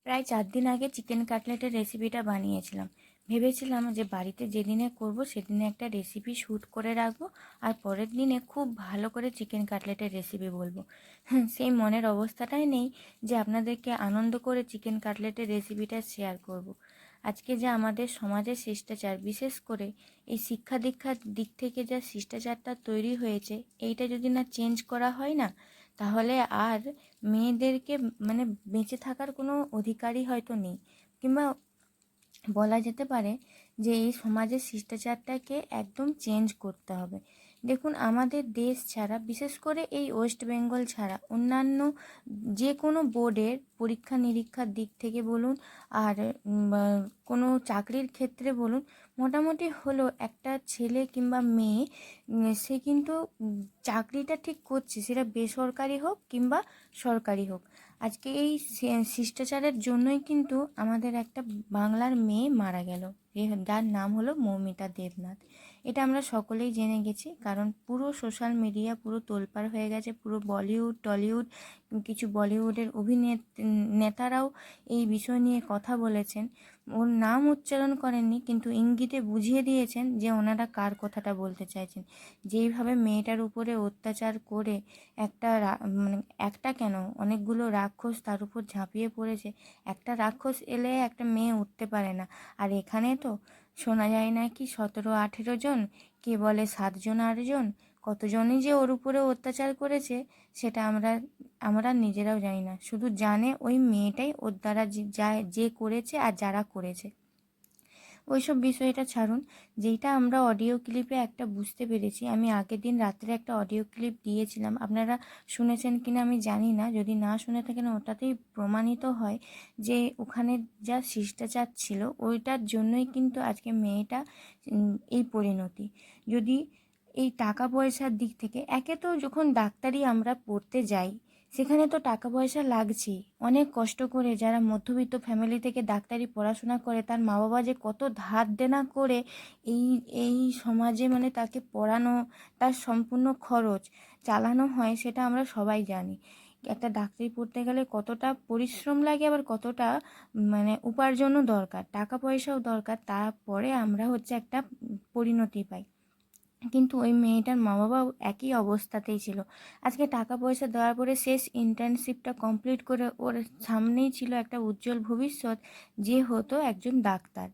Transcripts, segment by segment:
প্রায় 4 দিন আগে চিকেন কাটলেটের রেসিপিটা বানিয়েছিলাম। ভেবেছিলাম যে বাড়িতে যেদিনে করব সেদিনে একটা রেসিপি শ্যুট করে রাখবো, আর পরের দিনে খুব ভালো করে চিকেন কাটলেটের রেসিপি বলবো। সেই মনের অবস্থাটাই নেই যে আপনাদেরকে আনন্দ করে চিকেন কাটলেটের রেসিপিটা শেয়ার করব। আজকে যে আমাদের সমাজের শিষ্টাচার, বিশেষ করে এই শিক্ষা দীক্ষার দিক থেকে যা শিষ্টাচারটা তৈরি হয়েছে, এইটা যদি না চেঞ্জ করা হয় না, তাহলে আর মেয়েদেরকে মানে বেঁচে থাকার কোনো অধিকারই হয়তো নেই। কিংবা বলা যেতে পারে যে এই সমাজের শিষ্টাচারটাকে একদম চেঞ্জ করতে হবে। দেখুন, আমাদের দেশ ছাড়া, বিশেষ করে এই ওয়েস্ট বেঙ্গল ছাড়া, অন্যান্য যে কোনো বোর্ডের পরীক্ষা নিরীক্ষার দিক থেকে বলুন, আর কোনো চাকরির ক্ষেত্রে বলুন, মোটামুটি হলো একটা ছেলে কিংবা মেয়ে সে কিন্তু চাকরিটা ঠিক করছে, সেটা বেসরকারি হোক কিংবা সরকারি হোক। আজকে এই শিষ্টাচারের জন্যই কিন্তু আমাদের একটা বাংলার মেয়ে মারা গেল, যার নাম হলো মৌমিতা দেবনাথ। এটা আমরা সকলেই জেনে গেছি, কারণ পুরো সোশ্যাল মিডিয়া পুরো তোলপাড় হয়ে গেছে। পুরো বলিউড, টলিউড, কিছু বলিউডের নেতারাও এই বিষয় নিয়ে কথা বলেছেন। ওর নাম উচ্চারণ করেননি, কিন্তু ইঙ্গিতে বুঝিয়ে দিয়েছেন যে ওনারা কার কথাটা বলতে চাইছেন। যেইভাবে মেয়েটার উপরে অত্যাচার করে মানে একটা কেন, অনেকগুলো রাক্ষস তার উপর ঝাঁপিয়ে পড়েছে। একটা রাক্ষস এলে একটা মেয়ে উঠতে পারে না, আর এখানে তো শোনা যায় না কি 17-18 জন, কে বলে 7 জন 8 জন, কতজনই যে ওর উপরে অত্যাচার করেছে সেটা আমরা আমরা নিজেরাও জানি না। শুধু জানে ওই মেয়েটাই ওর দ্বারা যে করেছে আর যারা করেছে। ওইসব বিষয়টা ছাড়ুন, যেইটা আমরা অডিও ক্লিপে একটা বুঝতে পেরেছি। আমি আগের দিন রাত্রে একটা অডিও ক্লিপ দিয়েছিলাম, আপনারা শুনেছেন কিনা আমি জানি না। যদি না শুনে থাকেন, ওটাতেই প্রমাণিত হয় যে ওখানে যা শিষ্টাচার ছিল ওইটার জন্যই কিন্তু আজকে মেয়েটা এই পরিণতি। যদি এই টাকা পয়সার দিক থেকে, একে তো যখন ডাক্তারি আমরা পড়তে যাই সেখানে তো টাকা পয়সা লাগছেই। অনেক কষ্ট করে যারা মধ্যবিত্ত ফ্যামিলি থেকে ডাক্তারি পড়াশোনা করে, তার মা বাবা যে কত ধার দেনা করে এই এই সমাজে মানে তাকে পড়ানো, তার সম্পূর্ণ খরচ চালানো হয়, সেটা আমরা সবাই জানি। একটা ডাক্তারি পড়তে গেলে কতটা পরিশ্রম লাগে, আবার কতটা মানে উপার্জনও দরকার, টাকা পয়সাও দরকার, তারপরে আমরা হচ্ছে একটা পরিণতি পাই। কিন্তু ওই মেয়েটার মা বাবাও একই অবস্থাতেই ছিল। আজকে টাকা পয়সা দেওয়ার পরে শেষ ইন্টার্নশিপটা কমপ্লিট করে ওর সামনেই ছিল একটা উজ্জ্বল ভবিষ্যৎ, যে হতো একজন ডাক্তার,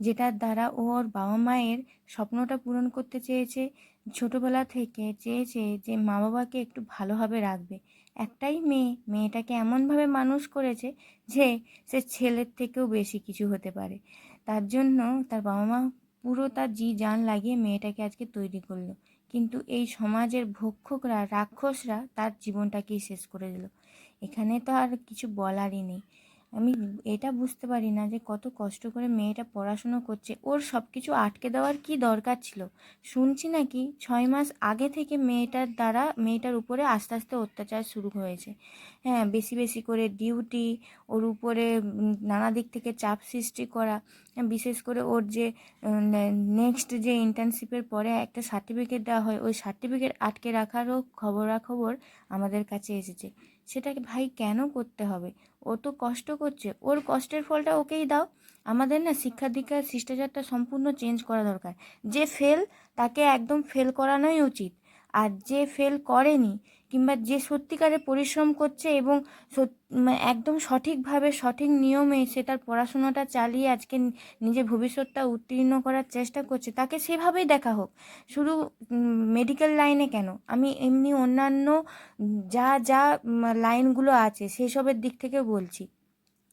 যেটার দ্বারা ওর বাবা মায়ের স্বপ্নটা পূরণ করতে চেয়েছে। ছোটোবেলা থেকে চেয়েছে যে মা বাবাকে একটু ভালোভাবে রাখবে। একটাই মেয়ে, মেয়েটাকে এমনভাবে মানুষ করেছে যে সে ছেলের থেকেও বেশি কিছু হতে পারে। তার জন্য তার বাবা মা পুরো তার জি জান লাগিয়ে মেয়েটাকে আজকে তৈরি করলো। কিন্তু এই সমাজের ভক্ষকরা, রাক্ষসরা তার জীবনটাকেই শেষ করে দিল। এখানে তো আর কিছু বলারই নেই। আমি এটা বুঝতে পারি না যে কত কষ্ট করে মেয়েটা পড়াশুনো করছে, ওর সব কিছু আটকে দেওয়ার কি দরকার ছিল। শুনছি নাকি 6 মাস আগে থেকে মেয়েটার উপরে আস্তে আস্তে অত্যাচার শুরু হয়েছে। হ্যাঁ, বেশি বেশি করে ডিউটি, ওর উপরে নানা দিক থেকে চাপ সৃষ্টি করা। বিশেষ করে ওর যে নেক্সট যে ইন্টার্নশিপের পরে একটা সার্টিফিকেট দেওয়া হয়, ওই সার্টিফিকেট আটকে রাখারও খবরাখবর আমাদের কাছে এসেছে। সেটাকে ভাই কেন করতে হবে? ও তো কষ্ট করছে, ওর কষ্টের ফলটা ওকেই দাও। আমাদের না শিক্ষা দীক্ষার শিষ্টাচারটা সম্পূর্ণ চেঞ্জ করা দরকার। যে ফেল, তাকে একদম ফেল করানোই উচিত। আর যে ফেল করেনি কিংবা যে সত্যিকারে পরিশ্রম করছে এবং একদম সঠিকভাবে সঠিক নিয়মে সে তার পড়াশোনাটা চালিয়ে আজকে নিজের ভবিষ্যৎটা উত্তীর্ণ করার চেষ্টা করছে, তাকে সেভাবেই দেখা হোক। শুধু মেডিকেল লাইনে কেন, আমি এমনি অন্যান্য যা যা লাইনগুলো আছে সেসবের দিক থেকে বলছি।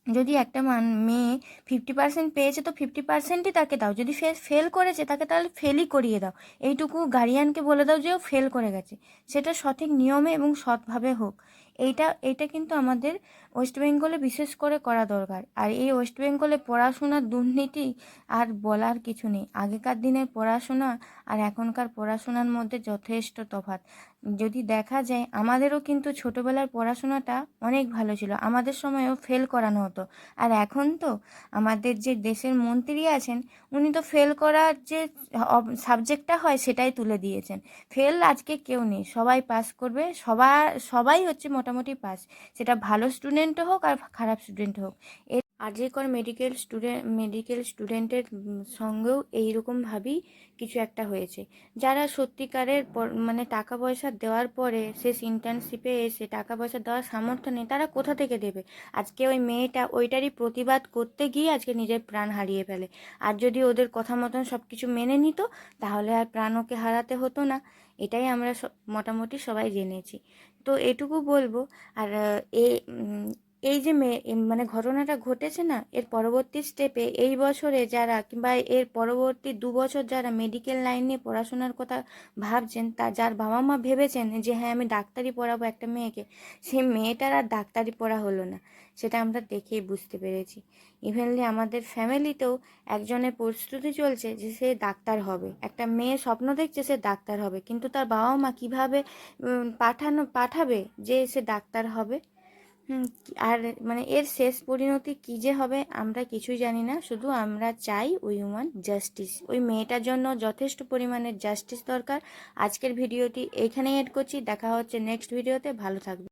যদি একটা মেয়ে 50% পেয়েছে তো 50%ই তাকে দাও। যদি ফেল করেছে তাকে তাহলে ফেলই করিয়ে দাও। এইটুকু গার্ডিয়ানকে বলে দাও যে ও ফেল করে গেছে, সেটা সঠিক নিয়মে এবং সৎভাবে হোক। এইটা কিন্তু আমাদের ওয়েস্ট বেঙ্গলে বিশেষ করে করা দরকার। আর এই ওয়েস্ট বেঙ্গলে পড়াশোনার দুর্নীতি আর বলার কিছু নেই। আগেকার দিনের পড়াশোনা আর এখনকার পড়াশোনার মধ্যে যথেষ্ট তফাৎ। যদি দেখা যায়, আমাদেরও কিন্তু ছোটোবেলার পড়াশোনাটা অনেক ভালো ছিল, আমাদের সময়ও ফেল করানো হতো। আর এখন তো আমাদের যে দেশের মন্ত্রী আছেন, উনি তো ফেল করার যে সাবজেক্টটা হয় সেটাই তুলে দিয়েছেন। ফেল আজকে কেউ নেই, সবাই পাস করবে, সবাই হচ্ছে মোটামুটি পাস, সেটা ভালো স্টুডেন্টও হোক আর খারাপ স্টুডেন্ট হোক। আরজিকর মেডিকেল স্টুডেন্টের সঙ্গেও এইরকমভাবেই কিছু একটা হয়েছে। যারা সত্যিকারের মানে টাকা পয়সা দেওয়ার পরে শেষ ইন্টার্নশিপে এসে টাকা পয়সা দেওয়ার সামর্থ্য নেই, তারা কোথা থেকে দেবে? আজকে ওই মেয়েটা ওইটারই প্রতিবাদ করতে গিয়ে আজকে নিজের প্রাণ হারিয়ে ফেলে। আর যদি ওদের কথা মতন সব কিছু মেনে নিত, তাহলে আর প্রাণ ওকে হারাতে হতো না। এটাই আমরা মোটামুটি সবাই জেনেছি। তো এটুকু বলবো। আর এই যে মানে ঘটনাটা ঘটেছে না, এর পরবর্তী স্টেপে এই বছরে যারা কিংবা এর পরবর্তী 2 বছর যারা মেডিকেল লাইন নিয়ে পড়াশোনার কথা ভাবছেন, যার বাবা মা ভেবেছেন যে হ্যাঁ আমি ডাক্তারি পড়াবো একটা মেয়েকে, সেই মেয়েটার আর ডাক্তারি পড়া হলো না। সেটা আমরা দেখেই বুঝতে পেরেছি। ইভেনলি আমাদের ফ্যামিলিতেও একজনের প্রস্তুতি চলছে যে সে ডাক্তার হবে, একটা মেয়ে স্বপ্ন দেখছে সে ডাক্তার হবে, কিন্তু তার বাবা মা কীভাবে পাঠাবে যে সে ডাক্তার হবে। আর মানে এর শেষ পরিণতি কী যে হবে আমরা কিছুই জানি না। শুধু আমরা চাই ওই হিউম্যান জাস্টিস, ওই মেয়েটার জন্য যথেষ্ট পরিমাণের জাস্টিস দরকার। আজকের ভিডিওটি এখানেই এড করছি। দেখা হচ্ছে নেক্সট ভিডিওতে। ভালো থাকবে।